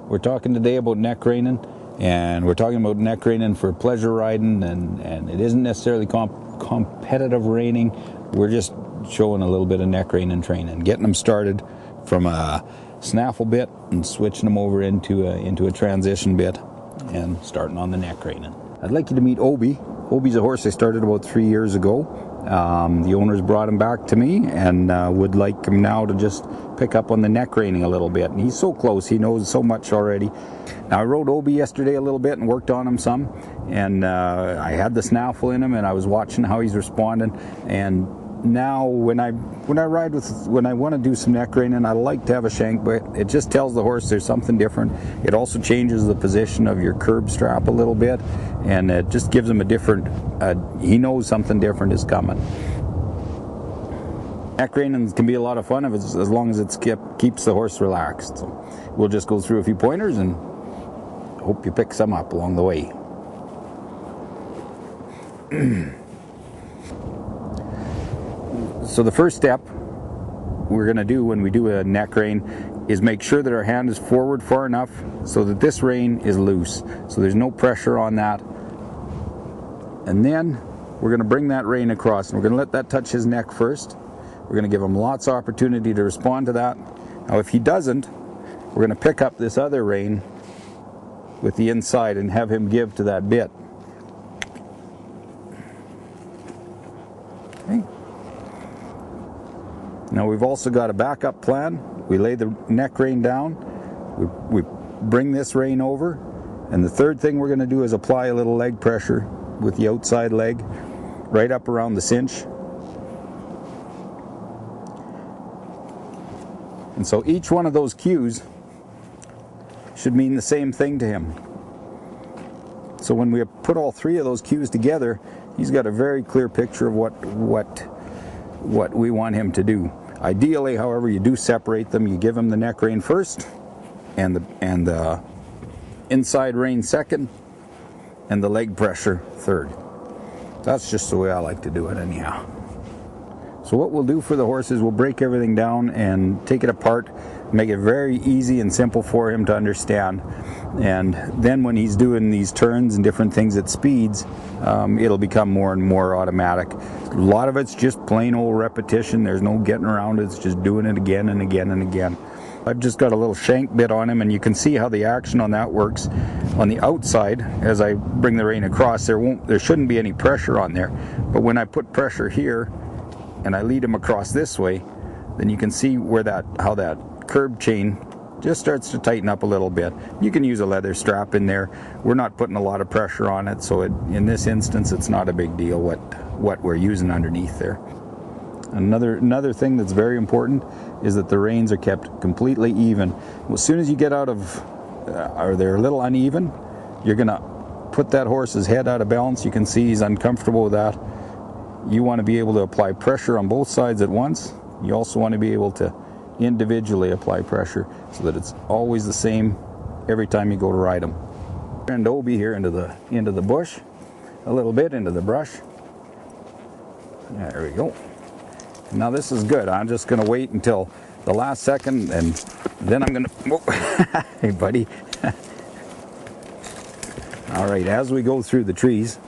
We're talking today about neck reining, and we're talking about neck reining for pleasure riding, and it isn't necessarily competitive reining. We're just showing a little bit of neck reining training, getting them started from a snaffle bit and switching them over into a transition bit and starting on the neck reining. I'd like you to meet Obi. Obi's a horse I started about 3 years ago. The owners brought him back to me and would like him now to just pick up on the neck reining a little bit. And he's so close, he knows so much already. Now I rode Obi yesterday a little bit and worked on him some, and I had the snaffle in him and I was watching how he's responding. And now when I want to do some neck reining, I like to have a shank bit. It just tells the horse there's something different. It also changes the position of your curb strap a little bit, and it just gives him a different, he knows something different is coming. Neck reining can be a lot of fun as long as it keeps the horse relaxed. So we'll just go through a few pointers and hope you pick some up along the way. So the first step we're going to do when we do a neck rein is make sure that our hand is forward far enough so that this rein is loose, so there's no pressure on that. And then we're going to bring that rein across, and we're going to let that touch his neck first. We're going to give him lots of opportunity to respond to that. Now if he doesn't, we're going to pick up this other rein with the inside and have him give to that bit. Okay. Now we've also got a backup plan. We lay the neck rein down, we bring this rein over, and the third thing we're going to do is apply a little leg pressure with the outside leg right up around the cinch. And so each one of those cues should mean the same thing to him. So when we put all three of those cues together, he's got a very clear picture of what we want him to do. Ideally, however, you do separate them. You give him the neck rein first, and the inside rein second, and the leg pressure third. That's just the way I like to do it anyhow. So what we'll do for the horse is we'll break everything down and take it apart, make it very easy and simple for him to understand. And then when he's doing these turns and different things at speeds, it'll become more and more automatic. A lot of it's just plain old repetition. There's no getting around it. It's just doing it again and again and again. I've just got a little shank bit on him, and you can see how the action on that works. On the outside, as I bring the rein across, there shouldn't be any pressure on there. But when I put pressure here and I lead him across this way, then you can see how that curb chain just starts to tighten up a little bit. You can use a leather strap in there. We're not putting a lot of pressure on it, so in this instance it's not a big deal what we're using underneath there. Another thing that's very important is that the reins are kept completely even. As soon as you get out of, or they're a little uneven, you're going to put that horse's head out of balance. You can see he's uncomfortable with that. You want to be able to apply pressure on both sides at once. You also want to be able to individually apply pressure so that it's always the same every time you go to ride them. And Obi here into the bush, a little bit into the brush. There we go. Now this is good. I'm just going to wait until the last second, and then I'm going to... Hey buddy. All right, as we go through the trees,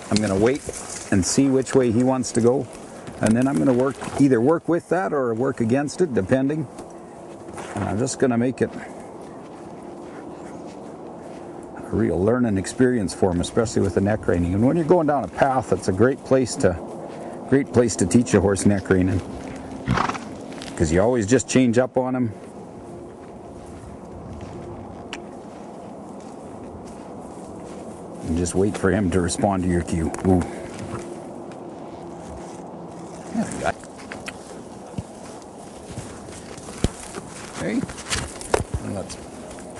I'm going to wait and see which way he wants to go, and then I'm going to either work with that or work against it, depending. And I'm just going to make it a real learning experience for him, especially with the neck reining. And when you're going down a path, it's a great place to teach a horse neck reining, because you always just change up on him. And just wait for him to respond to your cue. Ooh. There we go. Okay. And let's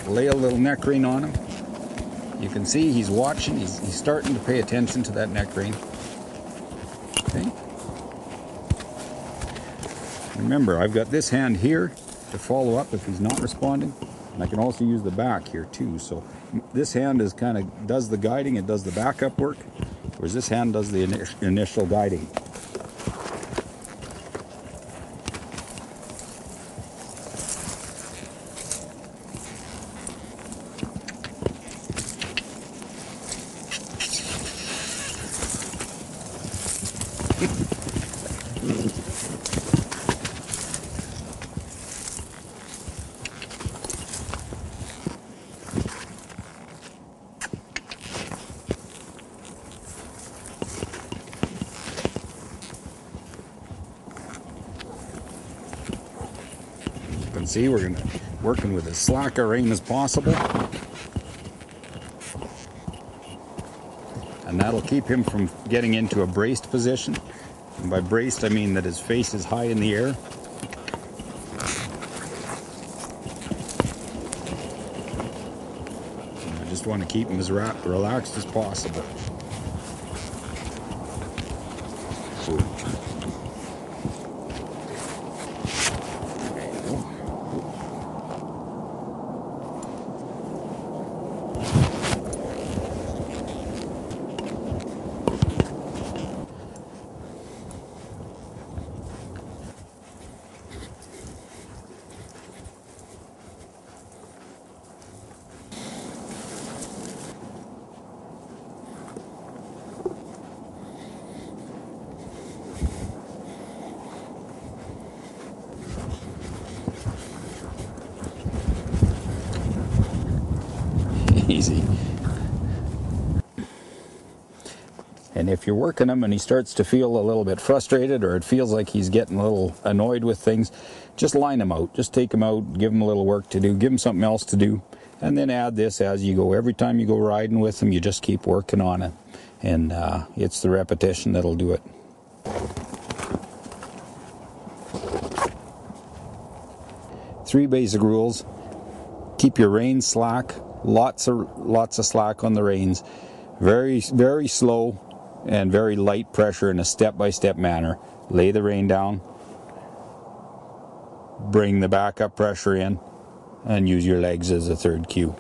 lay a little neck rein on him. You can see he's watching. He's starting to pay attention to that neck rein. Okay. Remember, I've got this hand here to follow up if he's not responding. And I can also use the back here too. So this hand does the guiding, it does the backup work, whereas this hand does the initial guiding. And see, we're working with as slack a rein as possible. And that'll keep him from getting into a braced position. And by braced, I mean that his face is high in the air. And I just want to keep him as relaxed as possible. Easy. And if you're working him and he starts to feel a little bit frustrated, or it feels like he's getting a little annoyed with things, just line him out. Just take him out, give him a little work to do, give him something else to do, and then add this as you go. Every time you go riding with him, you just keep working on it. And it's the repetition that'll do it. Three basic rules. Keep your reins slack. Lots of slack on the reins. Very, very slow and very light pressure in a step-by-step manner. Lay the rein down. Bring the backup pressure in. And use your legs as a third cue.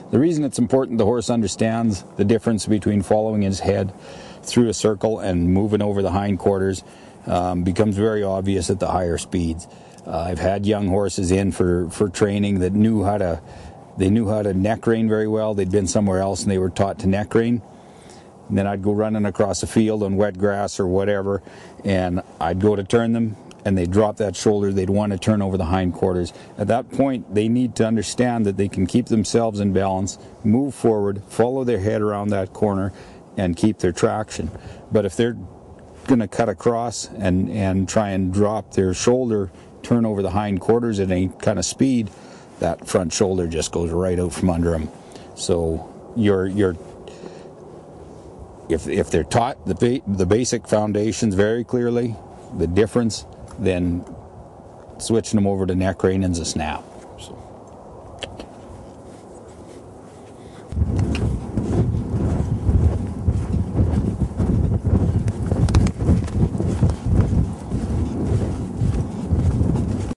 The reason it's important the horse understands the difference between following his head through a circle and moving over the hindquarters becomes very obvious at the higher speeds. I've had young horses in for training that knew how to neck rein very well. They'd been somewhere else and they were taught to neck rein. And then I'd go running across a field on wet grass or whatever, and I'd go to turn them, and they'd drop that shoulder. They'd want to turn over the hindquarters. At that point, they need to understand that they can keep themselves in balance, move forward, follow their head around that corner, and keep their traction. But if they're going to cut across and try and drop their shoulder, turn over the hindquarters at any kind of speed, that front shoulder just goes right out from under them. So if they're taught the basic foundations very clearly, the difference, then switching them over to neck rein is a snap.